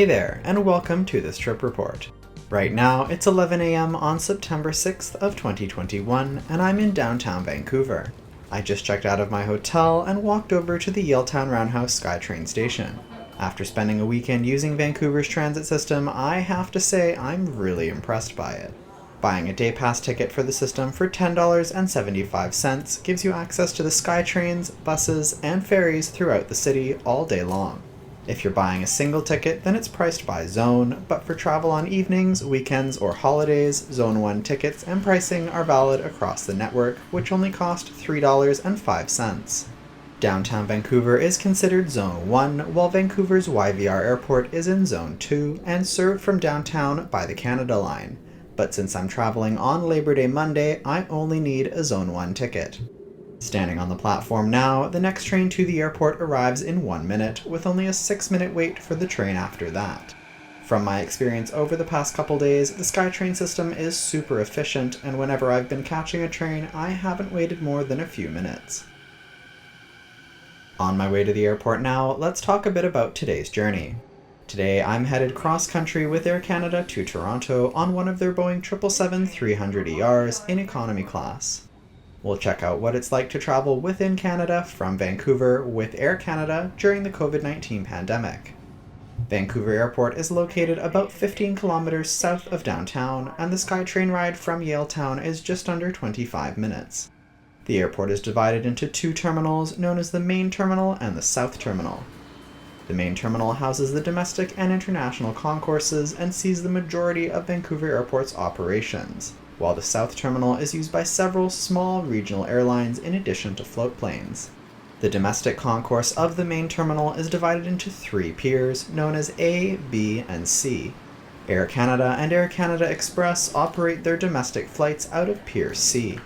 Hey there, and welcome to this trip report. Right now, it's 11 a.m. on September 6th of 2021, and I'm in downtown Vancouver. I just checked out of my hotel and walked over to the Yaletown Roundhouse SkyTrain station. After spending a weekend using Vancouver's transit system, I have to say I'm really impressed by it. Buying a day pass ticket for the system for $10.75 gives you access to the SkyTrains, buses, and ferries throughout the city all day long. If you're buying a single ticket, then it's priced by zone, but for travel on evenings, weekends, or holidays, Zone 1 tickets and pricing are valid across the network, which only cost $3.05. Downtown Vancouver is considered Zone 1, while Vancouver's YVR Airport is in Zone 2 and served from downtown by the Canada Line. But since I'm traveling on Labor Day Monday, I only need a Zone 1 ticket. Standing on the platform now, the next train to the airport arrives in 1 minute, with only a 6-minute wait for the train after that. From my experience over the past couple days, the SkyTrain system is super efficient, and whenever I've been catching a train, I haven't waited more than a few minutes. On my way to the airport now, let's talk a bit about today's journey. Today, I'm headed cross-country with Air Canada to Toronto on one of their Boeing 777-300ERs in economy class. We'll check out what it's like to travel within Canada from Vancouver with Air Canada during the COVID-19 pandemic. Vancouver Airport is located about 15 kilometers south of downtown, and the SkyTrain ride from Yaletown is just under 25 minutes. The airport is divided into two terminals known as the Main Terminal and the South Terminal. The Main Terminal houses the domestic and international concourses and sees the majority of Vancouver Airport's operations, while the South Terminal is used by several small regional airlines in addition to float planes. The domestic concourse of the Main Terminal is divided into three piers known as A, B, and C. Air Canada and Air Canada Express operate their domestic flights out of Pier C.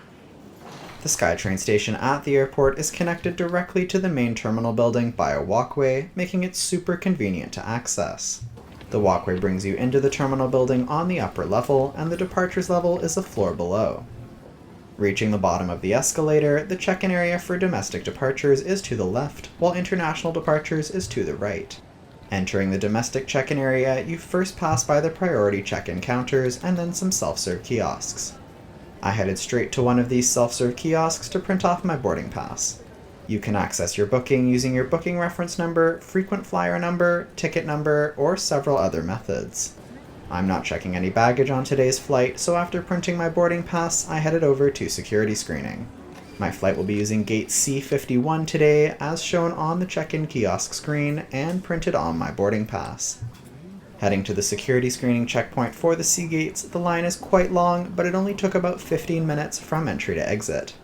The SkyTrain station at the airport is connected directly to the Main Terminal building by a walkway, making it super convenient to access. The walkway brings you into the terminal building on the upper level, and the departures level is a floor below. Reaching the bottom of the escalator, the check-in area for domestic departures is to the left, while international departures is to the right. Entering the domestic check-in area, you first pass by the priority check-in counters and then some self-serve kiosks. I headed straight to one of these self-serve kiosks to print off my boarding pass. You can access your booking using your booking reference number, frequent flyer number, ticket number, or several other methods. I'm not checking any baggage on today's flight, so after printing my boarding pass, I headed over to security screening. My flight will be using gate C51 today, as shown on the check-in kiosk screen and printed on my boarding pass. Heading to the security screening checkpoint for the C gates, the line is quite long, but it only took about 15 minutes from entry to exit.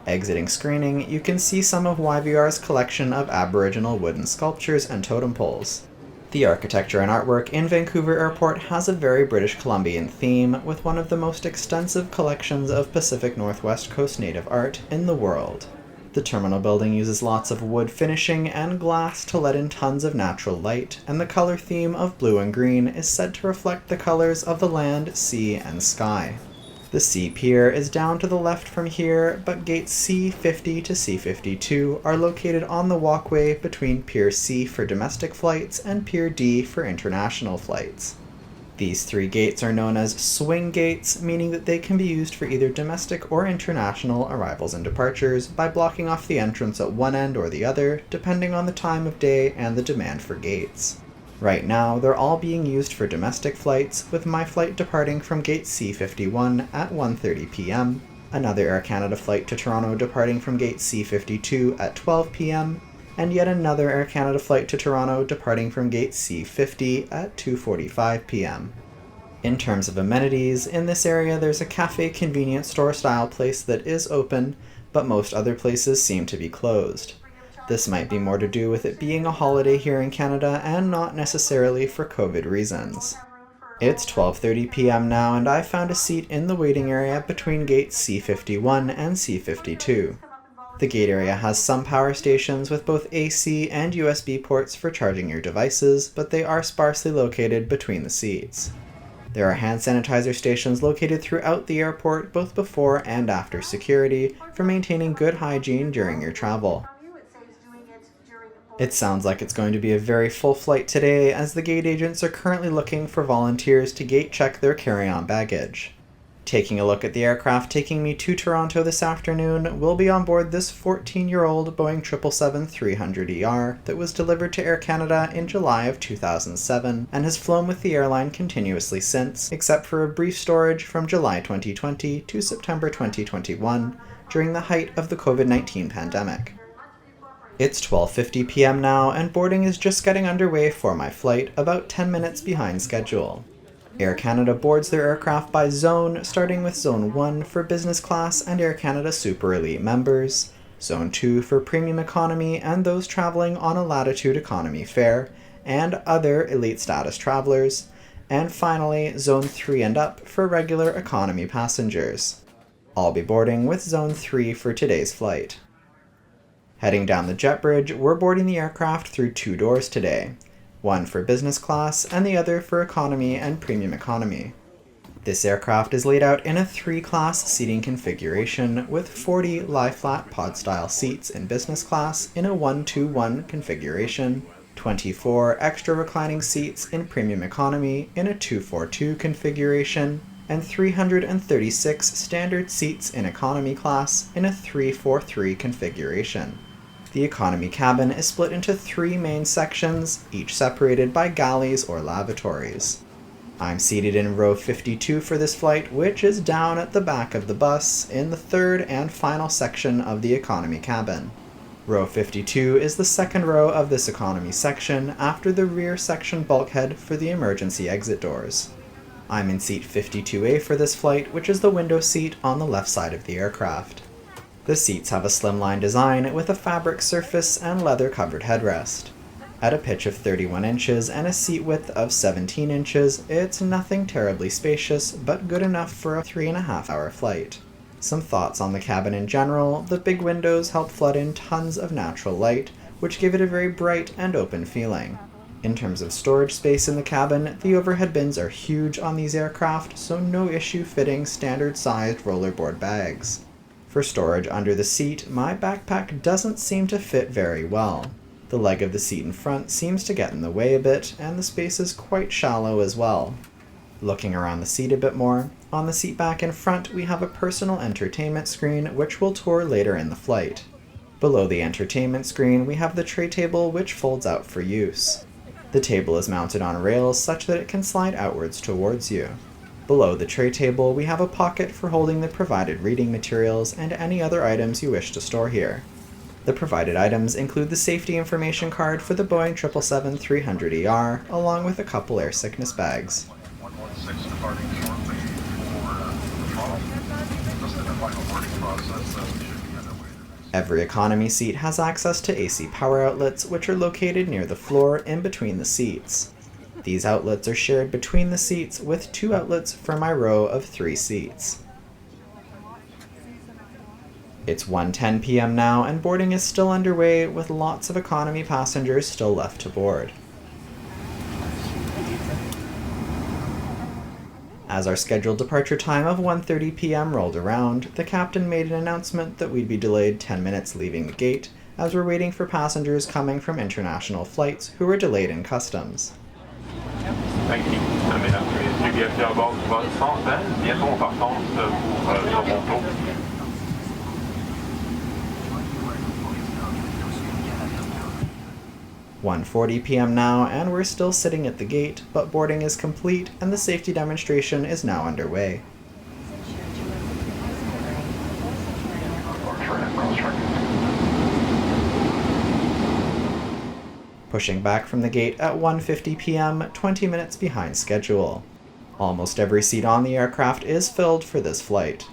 Exiting screening, you can see some of YVR's collection of Aboriginal wooden sculptures and totem poles. The architecture and artwork in Vancouver Airport has a very British Columbian theme, with one of the most extensive collections of Pacific Northwest Coast native art in the world. The terminal building uses lots of wood finishing and glass to let in tons of natural light, and the color theme of blue and green is said to reflect the colors of the land, sea, and sky. The C pier is down to the left from here, but gates C50 to C52 are located on the walkway between Pier C for domestic flights and Pier D for international flights. These three gates are known as swing gates, meaning that they can be used for either domestic or international arrivals and departures by blocking off the entrance at one end or the other, depending on the time of day and the demand for gates. Right now, they're all being used for domestic flights, with my flight departing from gate C51 at 1:30 p.m., another Air Canada flight to Toronto departing from gate C52 at 12 p.m., and yet another Air Canada flight to Toronto departing from gate C50 at 2:45 p.m. In terms of amenities, in this area there's a cafe convenience store style place that is open, but most other places seem to be closed. This might be more to do with it being a holiday here in Canada and not necessarily for COVID reasons. It's 12:30 p.m. now, and I found a seat in the waiting area between gates C51 and C52. The gate area has some power stations with both AC and USB ports for charging your devices, but they are sparsely located between the seats. There are hand sanitizer stations located throughout the airport, both before and after security, for maintaining good hygiene during your travel. It sounds like it's going to be a very full flight today, as the gate agents are currently looking for volunteers to gate check their carry-on baggage. Taking a look at the aircraft taking me to Toronto this afternoon, we'll be on board this 14-year-old Boeing 777-300ER that was delivered to Air Canada in July of 2007 and has flown with the airline continuously since, except for a brief storage from July 2020 to September 2021 during the height of the COVID-19 pandemic. It's 12:50 p.m. now, and boarding is just getting underway for my flight, about 10 minutes behind schedule. Air Canada boards their aircraft by zone, starting with Zone 1 for business class and Air Canada Super Elite members, Zone 2 for premium economy and those traveling on a Latitude economy fare, and other elite status travelers, and finally Zone 3 and up for regular economy passengers. I'll be boarding with Zone 3 for today's flight. Heading down the jet bridge, we're boarding the aircraft through 2 doors today. One for business class and the other for economy and premium economy. This aircraft is laid out in a 3-class seating configuration with 40 lie-flat pod-style seats in business class in a 1-2-1 configuration, 24 extra reclining seats in premium economy in a 2-4-2 configuration, and 336 standard seats in economy class in a 3-4-3 configuration. The economy cabin is split into 3 main sections, each separated by galleys or lavatories. I'm seated in row 52 for this flight, which is down at the back of the bus in the 3rd and final section of the economy cabin. Row 52 is the 2nd row of this economy section after the rear section bulkhead for the emergency exit doors. I'm in seat 52A for this flight, which is the window seat on the left side of the aircraft. The seats have a slimline design with a fabric surface and leather-covered headrest. At a pitch of 31 inches and a seat width of 17 inches, it's nothing terribly spacious, but good enough for a 3.5-hour flight. Some thoughts on the cabin in general: the big windows help flood in tons of natural light, which give it a very bright and open feeling. In terms of storage space in the cabin, the overhead bins are huge on these aircraft, so no issue fitting standard-sized rollerboard bags. For storage under the seat, my backpack doesn't seem to fit very well. The leg of the seat in front seems to get in the way a bit, and the space is quite shallow as well. Looking around the seat a bit more, on the seat back in front we have a personal entertainment screen which we'll tour later in the flight. Below the entertainment screen we have the tray table which folds out for use. The table is mounted on rails such that it can slide outwards towards you. Below the tray table, we have a pocket for holding the provided reading materials and any other items you wish to store here. The provided items include the safety information card for the Boeing 777-300ER, along with a couple air sickness bags. Every economy seat has access to AC power outlets, which are located near the floor in between the seats. These outlets are shared between the seats, with 2 outlets for my row of 3 seats. It's 1:10 p.m. now, and boarding is still underway, with lots of economy passengers still left to board. As our scheduled departure time of 1:30 p.m. rolled around, the captain made an announcement that we'd be delayed 10 minutes leaving the gate, as we're waiting for passengers coming from international flights who were delayed in customs. Thank you. Mesdames et messieurs, bienvenue à bord du vol 120, bientôt en partance pour Toronto. 1:40 p.m. now, and we're still sitting at the gate, but boarding is complete and the safety demonstration is now underway. Pushing back from the gate at 1:50 p.m., 20 minutes behind schedule. Almost every seat on the aircraft is filled for this flight.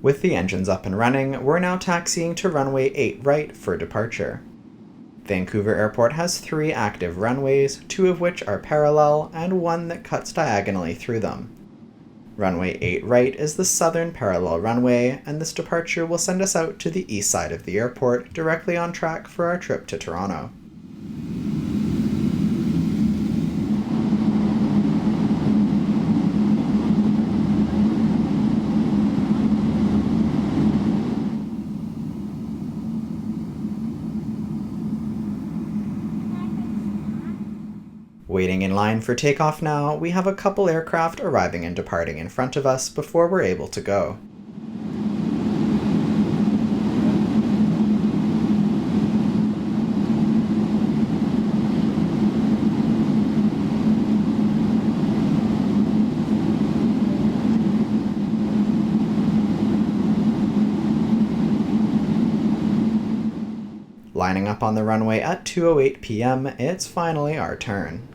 With the engines up and running, we're now taxiing to runway 8 right for departure. Vancouver Airport has 3 active runways, 2 of which are parallel and 1 that cuts diagonally through them. Runway 8 right is the southern parallel runway, and this departure will send us out to the east side of the airport, directly on track for our trip to Toronto. Waiting in line for takeoff now, we have a couple aircraft arriving and departing in front of us before we're able to go. Lining up on the runway at 2:08 p.m., it's finally our turn.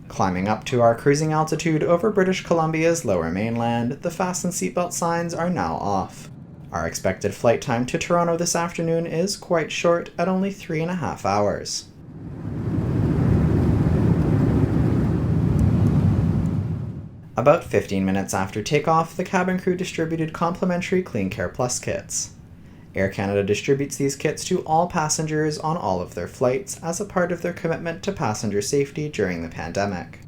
Climbing up to our cruising altitude over British Columbia's lower mainland, the fasten seatbelt signs are now off. Our expected flight time to Toronto this afternoon is quite short at only 3.5 hours. About 15 minutes after takeoff, the cabin crew distributed complimentary Clean Care Plus kits. Air Canada distributes these kits to all passengers on all of their flights as a part of their commitment to passenger safety during the pandemic.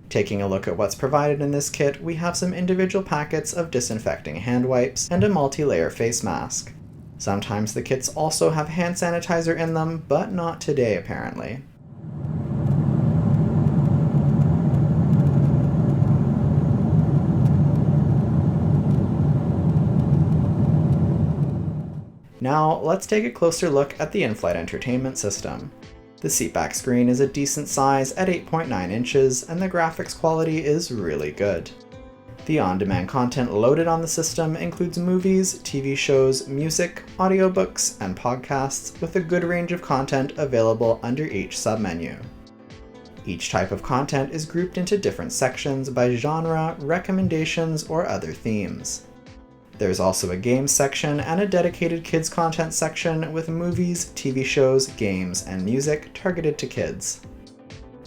Taking a look at what's provided in this kit, we have some individual packets of disinfecting hand wipes and a multi-layer face mask. Sometimes the kits also have hand sanitizer in them, but not today apparently. Now, let's take a closer look at the in-flight entertainment system. The seatback screen is a decent size at 8.9 inches, and the graphics quality is really good. The on-demand content loaded on the system includes movies, TV shows, music, audiobooks, and podcasts, with a good range of content available under each submenu. Each type of content is grouped into different sections by genre, recommendations, or other themes. There's also a games section and a dedicated kids content section with movies, TV shows, games, and music targeted to kids.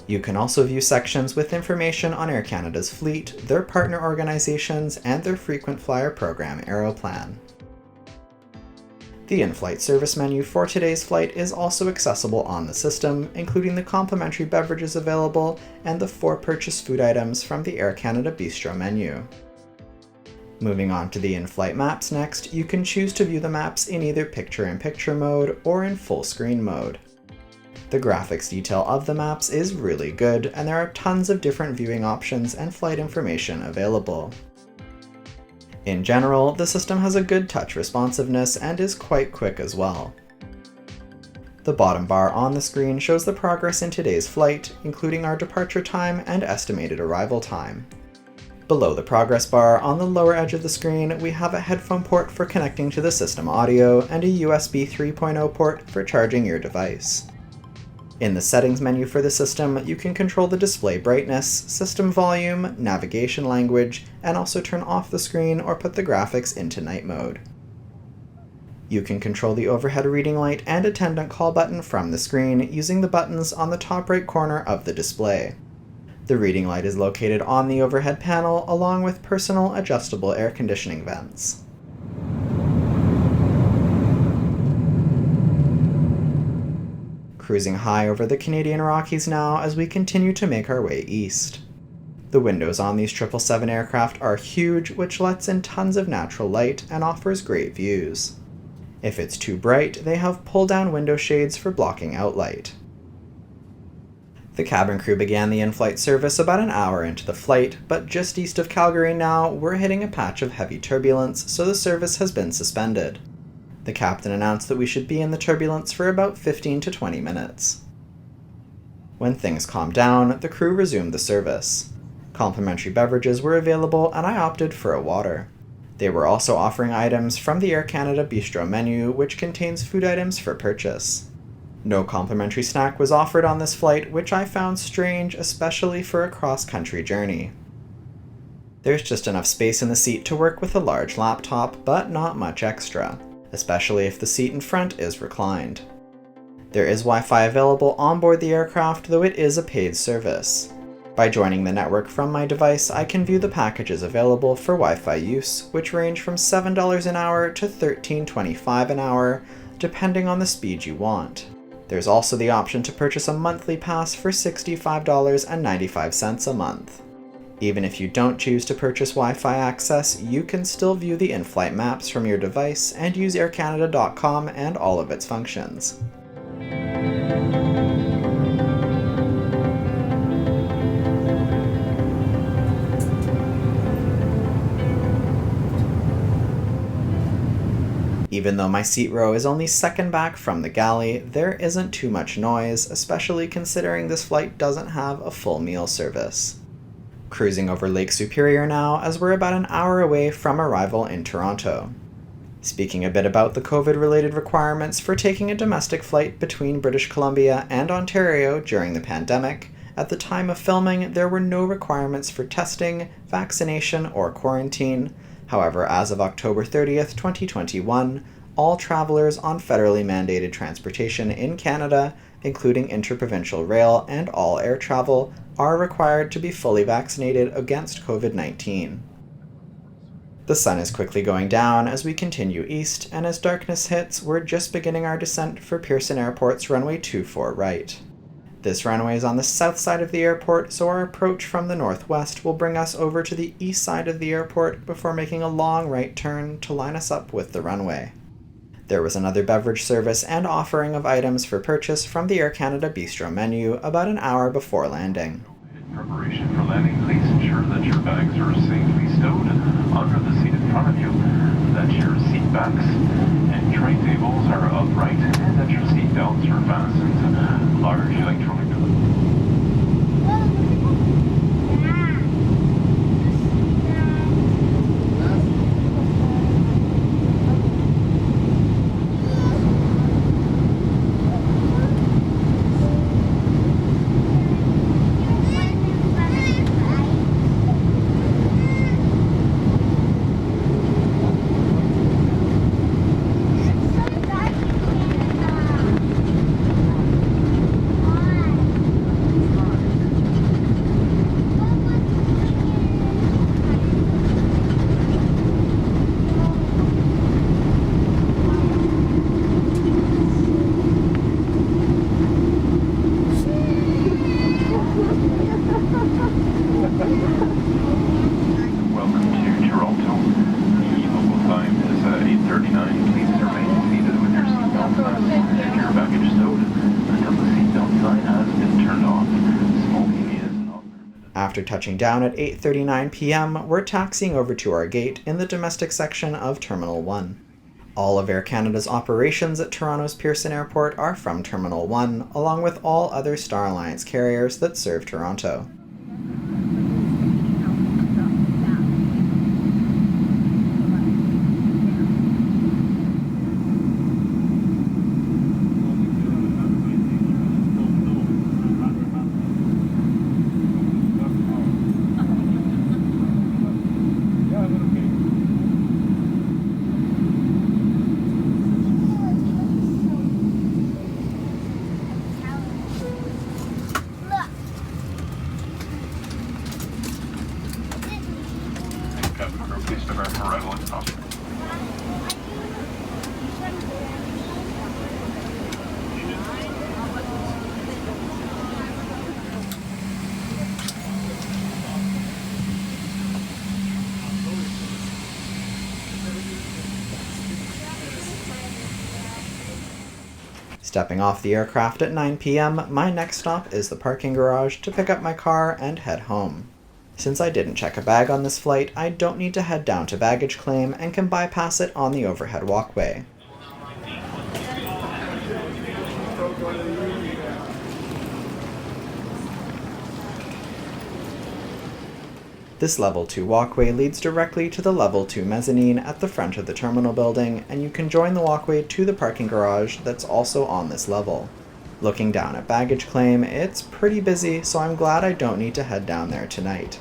You can also view sections with information on Air Canada's fleet, their partner organizations, and their frequent flyer program Aeroplan. The in-flight service menu for today's flight is also accessible on the system, including the complimentary beverages available and the 4 purchased food items from the Air Canada Bistro menu. Moving on to the in-flight maps next, you can choose to view the maps in either picture-in-picture mode or in full screen mode. The graphics detail of the maps is really good, and there are tons of different viewing options and flight information available. In general, the system has a good touch responsiveness and is quite quick as well. The bottom bar on the screen shows the progress in today's flight, including our departure time and estimated arrival time. Below the progress bar, on the lower edge of the screen, we have a headphone port for connecting to the system audio and a USB 3.0 port for charging your device. In the settings menu for the system, you can control the display brightness, system volume, navigation language, and also turn off the screen or put the graphics into night mode. You can control the overhead reading light and attendant call button from the screen using the buttons on the top right corner of the display. The reading light is located on the overhead panel, along with personal adjustable air conditioning vents. Cruising high over the Canadian Rockies now as we continue to make our way east. The windows on these 777 aircraft are huge, which lets in tons of natural light and offers great views. If it's too bright, they have pull-down window shades for blocking out light. The cabin crew began the in-flight service about an hour into the flight, but just east of Calgary now, we're hitting a patch of heavy turbulence, so the service has been suspended. The captain announced that we should be in the turbulence for about 15 to 20 minutes. When things calmed down, the crew resumed the service. Complimentary beverages were available, and I opted for a water. They were also offering items from the Air Canada Bistro menu, which contains food items for purchase. No complimentary snack was offered on this flight, which I found strange, especially for a cross-country journey. There's just enough space in the seat to work with a large laptop, but not much extra, especially if the seat in front is reclined. There is Wi-Fi available on board the aircraft, though it is a paid service. By joining the network from my device, I can view the packages available for Wi-Fi use, which range from $7 an hour to $13.25 an hour, depending on the speed you want. There's also the option to purchase a monthly pass for $65.95 a month. Even if you don't choose to purchase Wi-Fi access, you can still view the in-flight maps from your device and use aircanada.com and all of its functions. Even though my seat row is only second back from the galley, there isn't too much noise, especially considering this flight doesn't have a full meal service. Cruising over Lake Superior now, as we're about an hour away from arrival in Toronto. Speaking a bit about the COVID-related requirements for taking a domestic flight between British Columbia and Ontario during the pandemic, at the time of filming there were no requirements for testing, vaccination, or quarantine. However, as of October 30th, 2021, all travelers on federally mandated transportation in Canada, including interprovincial rail and all air travel, are required to be fully vaccinated against COVID-19. The sun is quickly going down as we continue east, and as darkness hits, we're just beginning our descent for Pearson Airport's runway 24 right. This runway is on the south side of the airport, so our approach from the northwest will bring us over to the east side of the airport before making a long right turn to line us up with the runway. There was another beverage service and offering of items for purchase from the Air Canada Bistro menu about an hour before landing. In preparation for landing, please ensure that your bags are safely stowed under the seat in front of you, that your seat backs and tray tables are upright, and that your seat belts are fastened to large electronic After touching down at 8:39 p.m., we're taxiing over to our gate in the domestic section of Terminal 1. All of Air Canada's operations at Toronto's Pearson Airport are from Terminal 1, along with all other Star Alliance carriers that serve Toronto. Stepping off the aircraft at 9 p.m., my next stop is the parking garage to pick up my car and head home. Since I didn't check a bag on this flight, I don't need to head down to baggage claim and can bypass it on the overhead walkway. This level 2 walkway leads directly to the level 2 mezzanine at the front of the terminal building, and you can join the walkway to the parking garage that's also on this level. Looking down at baggage claim, it's pretty busy, so I'm glad I don't need to head down there tonight.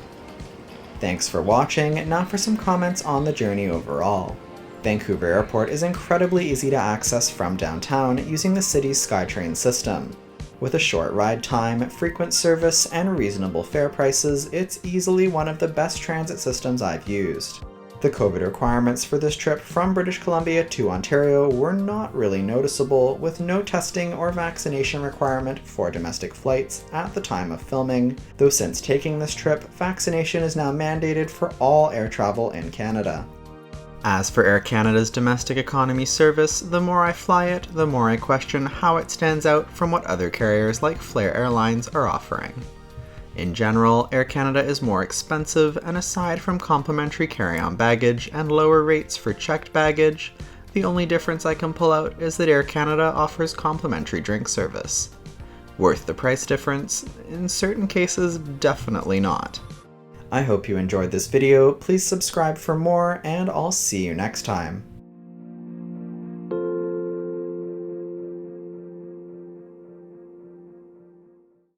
Thanks for watching. Now for some comments on the journey overall. Vancouver Airport is incredibly easy to access from downtown using the city's SkyTrain system. With a short ride time, frequent service, and reasonable fare prices, it's easily one of the best transit systems I've used. The COVID requirements for this trip from British Columbia to Ontario were not really noticeable, with no testing or vaccination requirement for domestic flights at the time of filming, though since taking this trip, vaccination is now mandated for all air travel in Canada. As for Air Canada's domestic economy service, the more I fly it, the more I question how it stands out from what other carriers like Flair Airlines are offering. In general, Air Canada is more expensive, and aside from complimentary carry-on baggage and lower rates for checked baggage, the only difference I can pull out is that Air Canada offers complimentary drink service. Worth the price difference? In certain cases, definitely not. I hope you enjoyed this video. Please subscribe for more, and I'll see you next time.